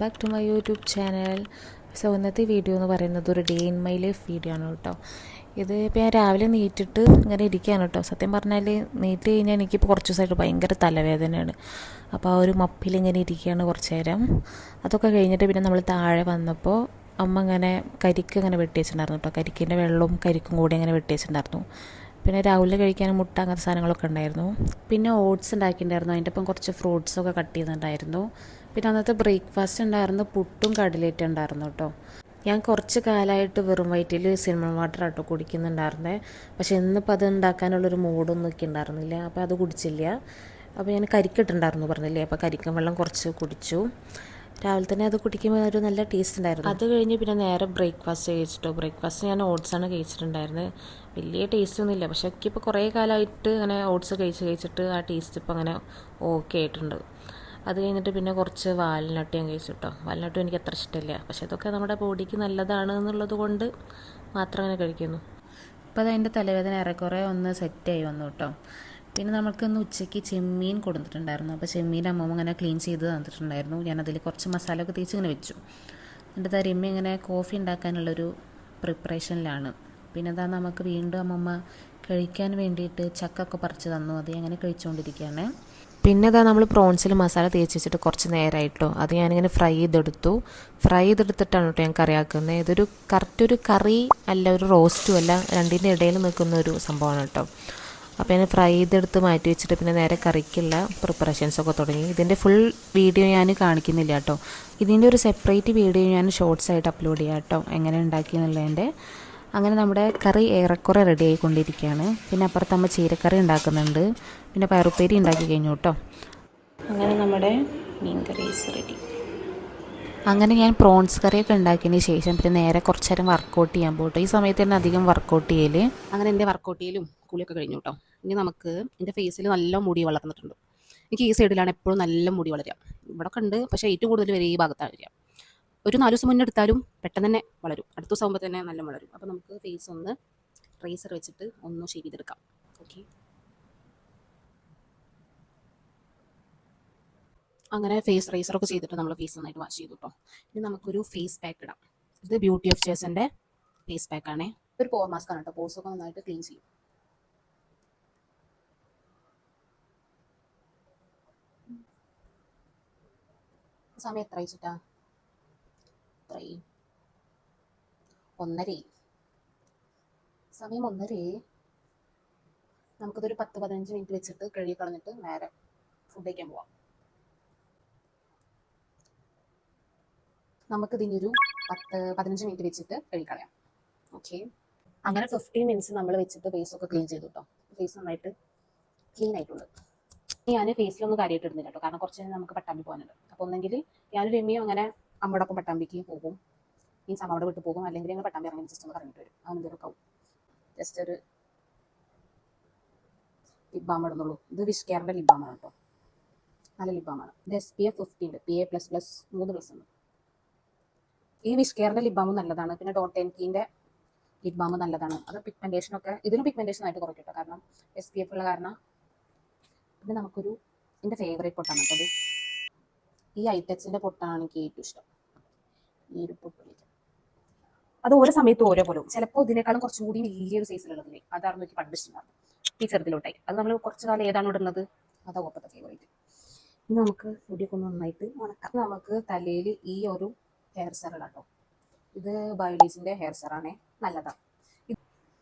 Back to my YouTube channel. So ഇന്നത്തെ video എന്ന് പറയുന്നത് ഒരു day in my life video ആണ് കേട്ടോ. ഇത് ഇപ്പോൾ ഞാൻ രാവിലെ നീറ്റിട്ട് ഇങ്ങനെ ഇരിക്കുകയാണ് കേട്ടോ. സത്യം പറഞ്ഞാൽ നീറ്റ് കഴിഞ്ഞാൽ എനിക്കിപ്പോൾ കുറച്ച് ദിവസമായിട്ട് ഭയങ്കര തലവേദനയാണ്. അപ്പോൾ ആ ഒരു മപ്പിലിങ്ങനെ ഇരിക്കുകയാണ് കുറച്ച് നേരം. അതൊക്കെ കഴിഞ്ഞിട്ട് പിന്നെ നമ്മൾ താഴെ വന്നപ്പോൾ അമ്മ ഇങ്ങനെ കരിക്ക് ഇങ്ങനെ വെട്ടി വെച്ചിട്ടുണ്ടായിരുന്നു കേട്ടോ. കരിക്കിൻ്റെ വെള്ളവും കരിക്കും കൂടി ഇങ്ങനെ വെട്ടി വെച്ചിട്ടുണ്ടായിരുന്നു. പിന്നെ രാവിലെ കഴിക്കാൻ മുട്ട അങ്ങനത്തെ സാധനങ്ങളൊക്കെ ഉണ്ടായിരുന്നു. പിന്നെ ഓട്സ് ഉണ്ടാക്കിയിട്ടുണ്ടായിരുന്നു. അതിൻ്റെ ഒപ്പം കുറച്ച് ഫ്രൂട്ട്സൊക്കെ കട്ട് ചെയ്തിട്ടുണ്ടായിരുന്നു. പിന്നെ അന്നത്തെ ബ്രേക്ക്ഫാസ്റ്റ് ഉണ്ടായിരുന്നു പുട്ടും കടലേറ്റ് ഉണ്ടായിരുന്നു കേട്ടോ. ഞാൻ കുറച്ച് കാലമായിട്ട് വെറും വയറ്റിൽ സിനമൺ വാട്ടർ ആട്ടോ കുടിക്കുന്നുണ്ടായിരുന്നേ. പക്ഷേ ഇന്നിപ്പോൾ അത് ഉണ്ടാക്കാനുള്ളൊരു മൂഡൊന്നും ഒക്കെ ഉണ്ടായിരുന്നില്ല. അപ്പോൾ അത് കുടിച്ചില്ല. അപ്പോൾ ഞാൻ കരിക്കിട്ടുണ്ടായിരുന്നു പറഞ്ഞില്ലേ. അപ്പോൾ കരിക്കും വെള്ളം കുറച്ച് കുടിച്ചു. രാവിലെ തന്നെ അത് കുടിക്കുമ്പോൾ ഒരു നല്ല ടേസ്റ്റ് ഉണ്ടായിരുന്നു. അത് കഴിഞ്ഞ് പിന്നെ നേരെ ബ്രേക്ക്ഫാസ്റ്റ് കഴിച്ചിട്ടോ. ബ്രേക്ക്ഫാസ്റ്റ് ഞാൻ ഓട്സാണ് കഴിച്ചിട്ടുണ്ടായിരുന്നത്. വലിയ ടേസ്റ്റ് ഒന്നുമില്ല, പക്ഷേ എനിക്കിപ്പോൾ കുറേ കാലമായിട്ട് അങ്ങനെ ഓട്സ് കഴിച്ചിട്ട് ആ ടേസ്റ്റ് ഇപ്പോൾ അങ്ങനെ ഓക്കെ ആയിട്ടുണ്ട്. അത് കഴിഞ്ഞിട്ട് പിന്നെ കുറച്ച് വാൽനട്ട് ഞാൻ കഴിച്ചു കേട്ടോ. വാൽനട്ടും എനിക്ക് അത്ര ഇഷ്ടമില്ല, പക്ഷേ അതൊക്കെ നമ്മുടെ ബോഡിക്ക് നല്ലതാണ് എന്നുള്ളത് കൊണ്ട് മാത്രം അങ്ങനെ കഴിക്കുന്നു. ഇപ്പോൾ അതതിൻ്റെ തലവേദന ഏറെക്കുറെ ഒന്ന് സെറ്റായി വന്നു കേട്ടോ. പിന്നെ നമുക്കിന്ന് ഉച്ചയ്ക്ക് ചെമ്മീൻ കൊടുത്തിട്ടുണ്ടായിരുന്നു. അപ്പോൾ ചെമ്മീൻ അമ്മമ്മ ഇങ്ങനെ ക്ലീൻ ചെയ്ത് തന്നിട്ടുണ്ടായിരുന്നു. ഞാനതിൽ കുറച്ച് മസാല ഒക്കെ തേച്ച് ഇങ്ങനെ വെച്ചു. എന്നിട്ട് രമ്യ ഇങ്ങനെ കോഫി ഉണ്ടാക്കാനുള്ളൊരു പ്രിപ്പറേഷനിലാണ്. പിന്നെ അതാ നമുക്ക് വീണ്ടും അമ്മമ്മ കഴിക്കാൻ വേണ്ടിയിട്ട് ചക്കൊക്കെ പറിച്ച് തന്നു. അത് അങ്ങനെ കഴിച്ചുകൊണ്ടിരിക്കുകയാണ്. പിന്നെ അതാ നമ്മൾ പ്രോൺസിൽ മസാല തേച്ച് വെച്ചിട്ട് കുറച്ച് നേരമായിട്ടോ. അത് ഞാനിങ്ങനെ ഫ്രൈ ചെയ്തെടുത്തിട്ടാണ് കേട്ടോ ഞാൻ കറിയാക്കുന്നത്. ഇതൊരു കറക്റ്റ് ഒരു കറി അല്ല, ഒരു റോസ്റ്റും അല്ല, രണ്ടിൻ്റെ ഇടയിൽ നിൽക്കുന്ന ഒരു സംഭവമാണ് കേട്ടോ. അപ്പോൾ ഞാൻ ഫ്രൈ ചെയ്തെടുത്ത് മാറ്റി വെച്ചിട്ട് പിന്നെ നേരെ കറിക്കുള്ള പ്രിപ്പറേഷൻസൊക്കെ തുടങ്ങി. ഇതിൻ്റെ ഫുൾ വീഡിയോ ഞാൻ കാണിക്കുന്നില്ല കേട്ടോ. ഇതിൻ്റെ ഒരു സെപ്പറേറ്റ് വീഡിയോ ഞാൻ ഷോർട്സ് ആയിട്ട് അപ്ലോഡ് ചെയ്യാം കേട്ടോ, എങ്ങനെ ഉണ്ടാക്കിയെന്നുള്ളതിൻ്റെ. അങ്ങനെ നമ്മുടെ കറി ഏറെക്കുറെ റെഡി ആയിക്കൊണ്ടിരിക്കുകയാണ്. പിന്നെ അപ്പുറത്ത് അമ്മ ചീരക്കറി ഉണ്ടാക്കുന്നുണ്ട്. പിന്നെ പയറുപ്പേരി ഉണ്ടാക്കി കഴിഞ്ഞു കേട്ടോ. അങ്ങനെ നമ്മുടെ മീൻ കറി റെഡി. അങ്ങനെ ഞാൻ പ്രോൺസ് കറിയൊക്കെ ഉണ്ടാക്കിയതിന് ശേഷം പിന്നെ നേരെ കുറച്ച് നേരം വർക്കൗട്ട് ചെയ്യാൻ പോകട്ടോ. ഈ സമയത്ത് തന്നെ അധികം വർക്കൗട്ട് ചെയ്യൽ. അങ്ങനെ എൻ്റെ വർക്കൗട്ട് ചെയ്യലും കുളിയൊക്കെ കഴിഞ്ഞു കേട്ടോ. ഇനി നമുക്ക് എൻ്റെ ഫേസിൽ നല്ല മുടി വളർന്നിട്ടുണ്ട്. എനിക്ക് ഈ സൈഡിലാണ് എപ്പോഴും നല്ല മുടി വളരുക. ഇവിടെ ഒക്കെ ഉണ്ട്, പക്ഷേ ഏറ്റവും കൂടുതൽ വരെ ഈ ഭാഗത്താണ് വരിക. ഒരു 4 ദിവസം മുന്നേ എടുത്താലും പെട്ടെന്ന് തന്നെ വളരും. അടുത്ത ദിവസം ആകുമ്പോൾ തന്നെ നല്ല വളരും. അപ്പോൾ നമുക്ക് ഫേസ് ഒന്ന് റേസർ വെച്ചിട്ട് ഒന്ന് ഷേവ് ചെയ്തെടുക്കാം. ഓക്കെ, അങ്ങനെ ഫേസ് റേസറൊക്കെ ചെയ്തിട്ട് നമ്മൾ ഫേസ് നന്നായിട്ട് വാഷ് ചെയ്തു കേട്ടോ. ഇനി നമുക്കൊരു ഫേസ് പാക്ക് ഇടാം. ഇത് ബ്യൂട്ടി ഓഫ് ചേഴ്സിൻ്റെ ഫേസ് പാക്കാണേ. ഒരു പോർ മാസ്ക് ആണ് കേട്ടോ. പോർസൊക്കെ നന്നായിട്ട് ക്ലീൻ ചെയ്യും. സമയം എത്ര വെച്ചിട്ടാ? 1:30. സമയം 1:30. നമുക്കിതൊരു 10-15 മിനിറ്റ് വെച്ചിട്ട് കഴുകി കളഞ്ഞിട്ട് നേരെ ഫുഡ് കഴിക്കാൻ പോവാം. നമുക്കിതിൻ്റെ ഒരു 10-15 മിനിറ്റ് വെച്ചിട്ട് കഴുകിക്കളയാം. ഓക്കെ, അങ്ങനെ 15 മിനിറ്റ്സ് നമ്മൾ വെച്ചിട്ട് ഫേസൊക്കെ ക്ലീൻ ചെയ്തു കേട്ടോ. ഫേസ് നന്നായിട്ട് ക്ലീൻ ആയിട്ടുണ്ട്. ഞാൻ ഫേസിലൊന്നും കാര്യമായിട്ട് ഇടുന്നില്ല കേട്ടോ, കാരണം കുറച്ച് നമുക്ക് പട്ടാമ്പി പോകാനുണ്ട്. അപ്പോൾ ഒന്നെങ്കിൽ ഞാനൊരു രമ്യയും അങ്ങനെ അമ്മയോടൊപ്പം പട്ടാമ്പിക്ക് പോകും, മീൻസ് അമ്മയുടെ വീട്ടിൽ പോകും, അല്ലെങ്കിൽ ഞങ്ങൾ പട്ടാമ്പി ഇറങ്ങി ജസ്റ്റ് ഒന്ന് കറങ്ങിയിട്ട് വരും. അങ്ങനെയൊക്കെ ആവും. ജസ്റ്റ് ഒരു ലിപ് ബാം ഇടുന്നുള്ളൂ. ഇത് വിഷ് കെയറിൻ്റെ ലിപ് ബാമാണ് കേട്ടോ. നല്ല ലിപ് ബാമാണ്. ഇത് SPF 50 ഉണ്ട്, PA++, 3+ ഉണ്ട്. ഈ വിഷ് കെയറിൻ്റെ ലിപ് ബാമും നല്ലതാണ്. പിന്നെ ഡോട്ട് ആൻഡ് കീൻ്റെ ലിപ് ബാം നല്ലതാണ്. അത് പിഗ്മെൻറ്റേഷനൊക്കെ ഇതിലും പിഗ്മെൻറ്റേഷനായിട്ട് കുറയ്ക്കും കേട്ടോ, കാരണം SPF ഉള്ള കാരണം. പിന്നെ നമുക്കൊരു എൻ്റെ ഫേവറേറ്റ് പൊട്ടാണ് കേട്ടോ അത്. ഈ ഐറ്റക്സിൻ്റെ പൊട്ടാണ് എനിക്ക് ഏറ്റവും ഇഷ്ടം. ഈ ഒരു പൊട്ട് അത് ഓരോ സമയത്ത് ഓരോ പോലും. ചിലപ്പോൾ ഇതിനേക്കാളും കുറച്ചും കൂടി വലിയൊരു സൈസിലുള്ളതില്ലേ, അതാണ് എനിക്ക് പണ്ട് ഇഷ്ടമാണ്. ഈ ചെറുതിലോട്ടായി അത് നമ്മൾ കുറച്ച് കാലം ഏതാണ് ഇടുന്നത്, അതാ ഒപ്പത്തെ ഫേവറേറ്റ്. ഇനി നമുക്ക് മുടിയൊക്കെ ഒന്ന് നന്നായിട്ട് ഉണക്കാം. നമുക്ക് തലയിൽ ഈ ഒരു ഹെയർ സെറം കേട്ടോ. ഇത് ബയോളജിൻ്റെ ഹെയർ സെറാണേ, നല്ലതാണ്.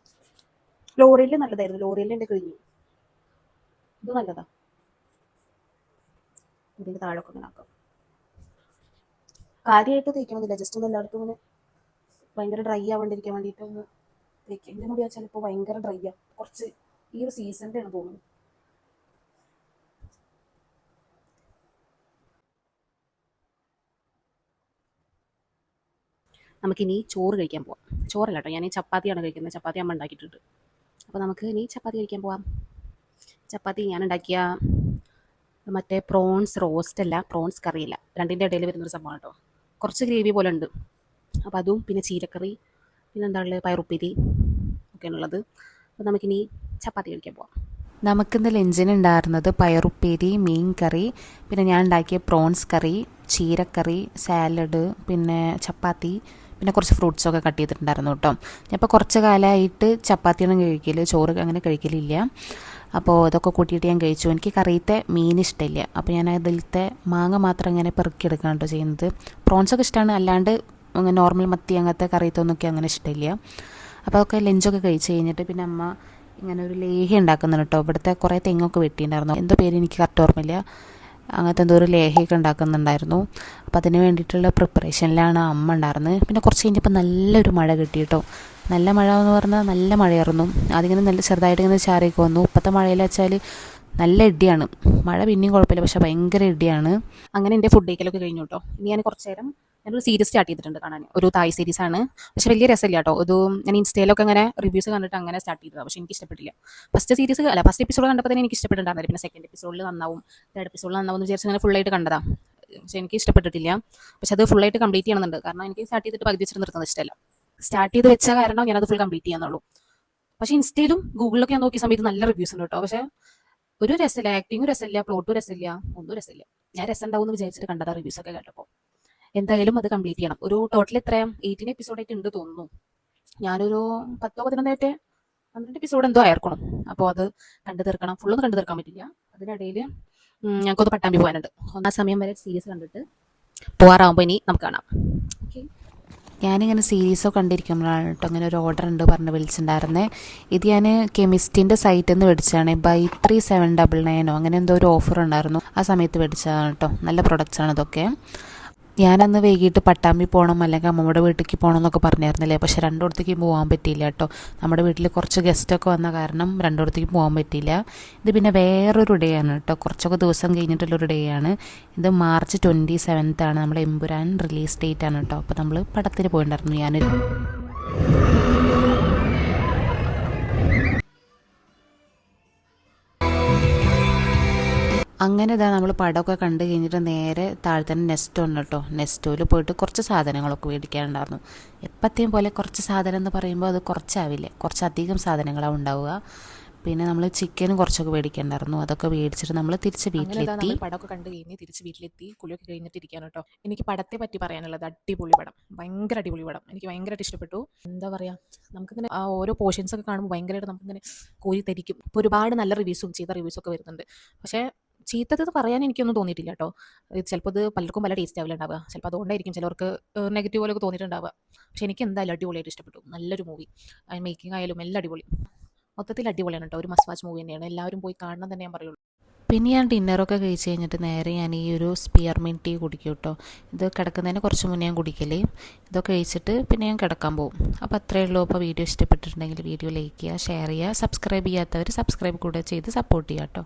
ലോറിയലിൽ നല്ലതായിരുന്നു. ലോറിയലിൽ എൻ്റെ കഴിഞ്ഞു. ഇത് നല്ലതാണ്. ഇതിൻ്റെ താഴൊക്കെ ഇങ്ങനെ ആക്കാം. കാര്യമായിട്ട് തേക്കണമെന്നില്ല, ജസ്റ്റ് ഒന്ന് എല്ലായിടത്തും ഇങ്ങനെ ഭയങ്കര ഡ്രൈ ആവാണ്ടിരിക്കാൻ വേണ്ടിയിട്ട് ഒന്ന് തേക്കുക. എൻ്റെ മുടി ചിലപ്പോൾ ഭയങ്കര ഡ്രൈ ആണ്. കുറച്ച് ഈ ഒരു സീസണിൻ്റെ ആണ് തോന്നുന്നത്. നമുക്കിനി ചോറ് കഴിക്കാൻ പോവാം. ചോറല്ല കേട്ടോ, ഞാൻ ചപ്പാത്തിയാണ് കഴിക്കുന്നത്. ചപ്പാത്തി അമ്മ ഉണ്ടാക്കിയിട്ടുണ്ട്. അപ്പോൾ നമുക്ക് ഇനി ചപ്പാത്തി കഴിക്കാൻ പോവാം. ചപ്പാത്തി ഞാൻ ഉണ്ടാക്കിയ മറ്റേ പ്രോൺസ് റോസ്റ്റ് അല്ല, പ്രോൺസ് കറിയില്ല, രണ്ടിൻ്റെ ഇടയിൽ വരുന്നൊരു സംഭവം കേട്ടോ. കുറച്ച് ഗ്രേവി പോലെ ഉണ്ട്. അപ്പോൾ അതും പിന്നെ ചീരക്കറി, പിന്നെ എന്താ ഉള്ളത്, പയറുപ്പേരി ഒക്കെയാണുള്ളത്. അപ്പോൾ നമുക്കിനി ചപ്പാത്തി കഴിക്കാൻ പോവാം. നമുക്കിന്ന് ലഞ്ചിന് ഉണ്ടായിരുന്നത് പയറുപ്പേരി, മീൻ കറി, പിന്നെ ഞാൻ ഉണ്ടാക്കിയ പ്രോൺസ് കറി, ചീരക്കറി, സാലഡ്, പിന്നെ ചപ്പാത്തി, പിന്നെ കുറച്ച് ഫ്രൂട്ട്സൊക്കെ കട്ട് ചെയ്തിട്ടുണ്ടായിരുന്നു കേട്ടോ. ഞാനിപ്പോൾ കുറച്ച് കാലമായിട്ട് ചപ്പാത്തിയൊന്നും കഴിക്കില്ല, ചോറ് അങ്ങനെ കഴിക്കലില്ല. അപ്പോൾ ഇതൊക്കെ കൂട്ടിയിട്ട് ഞാൻ കഴിച്ചു. എനിക്ക് കറിയത്തെ മീൻ ഇഷ്ടമില്ല, അപ്പോൾ ഞാൻ അതിലത്തെ മാങ്ങ മാത്രം ഇങ്ങനെ പെറുക്കിയെടുക്കുകയാണ് കേട്ടോ ചെയ്യുന്നത്. പ്രോൺസൊക്കെ ഇഷ്ടമാണ്, അല്ലാണ്ട് നോർമൽ മത്തി അങ്ങനത്തെ കറിയത്തൊന്നൊക്കെ അങ്ങനെ ഇഷ്ടമില്ല. അപ്പോൾ അതൊക്കെ ലഞ്ചൊക്കെ കഴിച്ച് കഴിഞ്ഞിട്ട് പിന്നെ അമ്മ ഇങ്ങനെ ഒരു ലേഹ്യം ഉണ്ടാക്കുന്നുണ്ട് കേട്ടോ. ഇവിടുത്തെ കുറേ തെങ്ങൊക്കെ വെട്ടിയിട്ടുണ്ടായിരുന്നു, എന്തോ പേര് എനിക്ക് കറക്റ്റ് ഓർമ്മയില്ല. അങ്ങനത്തെ എന്തോ ഒരു ലേഹ്യമൊക്കെ ഉണ്ടാക്കുന്നുണ്ടായിരുന്നു. അപ്പോൾ അതിന് വേണ്ടിയിട്ടുള്ള പ്രിപ്പറേഷനിലാണ് അമ്മ ഉണ്ടായിരുന്നത്. പിന്നെ കുറച്ച് കഴിഞ്ഞപ്പോൾ നല്ലൊരു മഴ കിട്ടി കേട്ടോ. നല്ല മഴ എന്ന് പറഞ്ഞാൽ നല്ല മഴയായിരുന്നു. അതിങ്ങനെ നല്ല ചെറുതായിട്ട് ഇങ്ങനെ ചാറിയൊക്കെ വന്നു. ഇപ്പോഴത്തെ മഴയിൽ വെച്ചാൽ നല്ല ഇടിയാണ്. മഴ പിന്നെയും കുഴപ്പമില്ല, പക്ഷേ ഭയങ്കര ഇടിയാണ്. അങ്ങനെ എൻ്റെ ഫുഡ് കഴിക്കലൊക്കെ കഴിഞ്ഞു കേട്ടോ. ഇനി ഞാൻ കുറച്ച് നേരം ഞാനൊരു സീരീസ് സ്റ്റാർട്ട് ചെയ്തിട്ടുണ്ട് കാണാൻ. ഒരു തായ് സീരീസാണ്, പക്ഷേ വലിയ രസമില്ല കേട്ടോ. ഇത് ഞാൻ ഇൻസ്റ്റയിലൊക്കെ അങ്ങനെ റിവ്യൂസ് കണ്ടിട്ട് അങ്ങനെ സ്റ്റാർട്ട് ചെയ്തതാണ്, പക്ഷേ എനിക്ക് ഇഷ്ടപ്പെട്ടില്ല. ഫസ്റ്റ് എപ്പിസോഡ് കണ്ടപ്പോൾ തന്നെ എനിക്ക് ഇഷ്ടപ്പെട്ടിട്ടുണ്ടായിരുന്നില്ല. പിന്നെ സെക്കൻഡ് എപ്പിസോഡിൽ നന്നാവും, തേർഡ് എപ്പിസോഡിൽ നന്നാവും എന്ന് വിചാരിച്ച് അങ്ങനെ ഫുള്ളായിട്ട് കണ്ടതാണ്. പക്ഷേ എനിക്ക് ഇഷ്ടപ്പെട്ടിട്ടില്ല. പക്ഷേ അത് ഫുള്ളായിട്ട് കംപ്ലീറ്റ് ചെയ്യണമെന്നുണ്ട്. കാരണം എനിക്ക് സ്റ്റാർട്ട് ചെയ്തിട്ട് പകുതി വെച്ചിട്ട് നിർത്തുന്നത് ഇഷ്ടമല്ല. സ്റ്റാർട്ട് ചെയ്ത് വെച്ച കാരണം ഞാനത് ഫുൾ കംപ്ലീറ്റ് ചെയ്യാന്നുള്ളൂ. പക്ഷേ ഇൻസ്റ്റയിലും ഗൂഗിളിലൊക്കെ ഞാൻ നോക്കിയ സമയത്ത് നല്ല റിവ്യൂസ് ഉണ്ട് കേട്ടോ. പക്ഷേ ഒരു രസമില്ല, ആക്ടിങ്ങും രസമില്ല, പ്ലോട്ടും രസമില്ല, ഒന്നും രസമില്ല. ഞാൻ രസം ഉണ്ടാവും എന്ന് വിചാരിച്ചിട്ട് കണ്ടതാ റിവ്യൂസ് ഒക്കെ കേട്ടപ്പോൾ. എന്തായാലും അത് കംപ്ലീറ്റ് ചെയ്യണം. ഒരു ടോട്ടൽ എത്രയും 18 എപ്പിസോഡായിട്ട് ഉണ്ട് തോന്നുന്നു. ഞാനൊരു 10-11 12 എപ്പിസോഡ് എന്തോ ആയിരിക്കണം. അപ്പോൾ അത് കണ്ടു തീർക്കണം. ഫുള്ളൊന്നും കണ്ടു തീർക്കാൻ പറ്റില്ല. അതിനിടയിൽ ഞങ്ങൾക്കൊന്ന് പട്ടാമ്പി പോകാനുണ്ട്. ആ സമയം വരെ സീരീസ് കണ്ടിട്ട് പോകാറാകുമ്പോൾ ഇനി നമുക്ക് കാണാം. ഓക്കെ, ഞാനിങ്ങനെ സീരീസൊക്കെ കണ്ടിരിക്കുമ്പോഴാണ് കേട്ടോ അങ്ങനെ ഒരു ഓർഡർ ഉണ്ട് പറഞ്ഞ് വിളിച്ചിട്ടുണ്ടായിരുന്നത്. ഇത് ഞാൻ കെമിസ്റ്റിൻ്റെ സൈറ്റിൽ നിന്ന് മേടിച്ചതാണ്. ബൈ 3799 അങ്ങനെ എന്തോ ഒരു ഓഫർ ഉണ്ടായിരുന്നു, ആ സമയത്ത് മേടിച്ചതാണ് കേട്ടോ. നല്ല പ്രൊഡക്റ്റ്സാണ് ഇതൊക്കെ. ഞാനന്ന് വൈകിട്ട് പട്ടാമ്പി പോകണം അല്ലെങ്കിൽ അമ്മയുടെ വീട്ടിലേക്ക് പോകണം എന്നൊക്കെ പറഞ്ഞായിരുന്നില്ലേ, പക്ഷേ രണ്ടിടത്തേക്കും പോകാൻ പറ്റിയില്ല കേട്ടോ. നമ്മുടെ വീട്ടിൽ കുറച്ച് ഗസ്റ്റൊക്കെ വന്ന കാരണം രണ്ടിടത്തേക്കും പോകാൻ പറ്റിയില്ല. ഇത് പിന്നെ വേറൊരു ഡേ ആണ് കേട്ടോ, കുറച്ചൊക്കെ ദിവസം കഴിഞ്ഞിട്ടുള്ളൊരു ഡേ ആണ്. ഇത് മാർച്ച് 27 നമ്മുടെ എമ്പുരാൻ റിലീസ് ഡേറ്റ് ആണ് കേട്ടോ. അപ്പോൾ നമ്മൾ പടത്തിന് പോയിട്ടുണ്ടായിരുന്നു. അങ്ങനെ ഇതാ നമ്മൾ പടമൊക്കെ കണ്ടു കഴിഞ്ഞിട്ട് നേരെ താഴെ തന്നെ നെസ്റ്റോ ഉണ്ട് കേട്ടോ. നെസ്റ്റോയിൽ പോയിട്ട് കുറച്ച് സാധനങ്ങളൊക്കെ മേടിക്കാനുണ്ടായിരുന്നു. എപ്പോഴത്തെയും പോലെ കുറച്ച് സാധനം എന്ന് പറയുമ്പോൾ അത് കുറച്ചാവില്ലേ, കുറച്ചധികം സാധനങ്ങളാണ് ഉണ്ടാവുക. പിന്നെ നമ്മൾ ചിക്കനും കുറച്ചൊക്കെ മേടിക്കേണ്ടായിരുന്നു. അതൊക്കെ മേടിച്ചിട്ട് നമ്മൾ തിരിച്ച് വീട്ടിലെത്തി. പടമൊക്കെ കണ്ടു കഴിഞ്ഞ് തിരിച്ച് വീട്ടിലെത്തി കുളിയൊക്കെ കഴിഞ്ഞിട്ട് ഇരിക്കാൻ കേട്ടോ. എനിക്ക് പടത്തെ പറ്റി പറയാനുള്ളത് അടിപൊളി പടം, ഭയങ്കര അടിപൊളി പടം. എനിക്ക് ഭയങ്കരമായിട്ട് ഇഷ്ടപ്പെട്ടു. എന്താ പറയുക, നമുക്കിങ്ങനെ ഓരോ പോർഷൻസ് ഒക്കെ കാണുമ്പോൾ ഭയങ്കരമായിട്ട് നമുക്കിങ്ങനെ കോരി തരിക്കും. ഇപ്പോൾ ഒരുപാട് നല്ല റിവ്യൂസും ചീത്ത റിവ്യൂസൊക്കെ വരുന്നുണ്ട്. പക്ഷേ ചീത്തത് പറയാൻ എനിക്കൊന്നും തോന്നിയിട്ടില്ല കേട്ടോ. ചിലപ്പോൾ ഇത് പലർക്കും പല ടേസ്റ്റ് ആവില്ല ഉണ്ടാവുക. ചിലപ്പോൾ അതുകൊണ്ടായിരിക്കും ചിലർക്ക് നെഗറ്റീവ് പോലൊക്കെ തോന്നിയിട്ടുണ്ടാവുക. പക്ഷെ എനിക്ക് എന്തായാലും അടിപൊളിയായിട്ട് ഇഷ്ടപ്പെട്ടു. നല്ലൊരു മൂവി, മേക്കിംഗ് ആയാലും എല്ലാം അടിപൊളി. മൊത്തത്തിൽ അടിപൊളിയാണ് കേട്ടോ. ഒരു മസ്റ്റ് വാച്ച് മൂവി തന്നെയാണ്. എല്ലാവരും പോയി കാണണം തന്നെ ഞാൻ പറയുള്ളൂ. പിന്നെ ഞാൻ ഡിന്നറൊക്കെ കഴിച്ച് കഴിഞ്ഞിട്ട് നേരെ ഞാൻ ഈ ഒരു സ്പിയർമിൻ ടീ കുടിക്കും കേട്ടോ. ഇത് കിടക്കുന്നതിന് കുറച്ച് മുന്നേ ഞാൻ കുടിക്കല്. ഇതൊക്കെ കഴിച്ചിട്ട് പിന്നെ ഞാൻ കിടക്കാൻ പോകും. അപ്പോൾ അത്രയേ ഉള്ളൂ. അപ്പോൾ വീഡിയോ ഇഷ്ടപ്പെട്ടിട്ടുണ്ടെങ്കിൽ വീഡിയോ ലൈക്ക് ചെയ്യുക, ഷെയർ ചെയ്യുക, സബ്സ്ക്രൈബ് ചെയ്യാത്തവർ സബ്സ്ക്രൈബ് കൂടെ ചെയ്ത് സപ്പോർട്ട് ചെയ്യുക കേട്ടോ.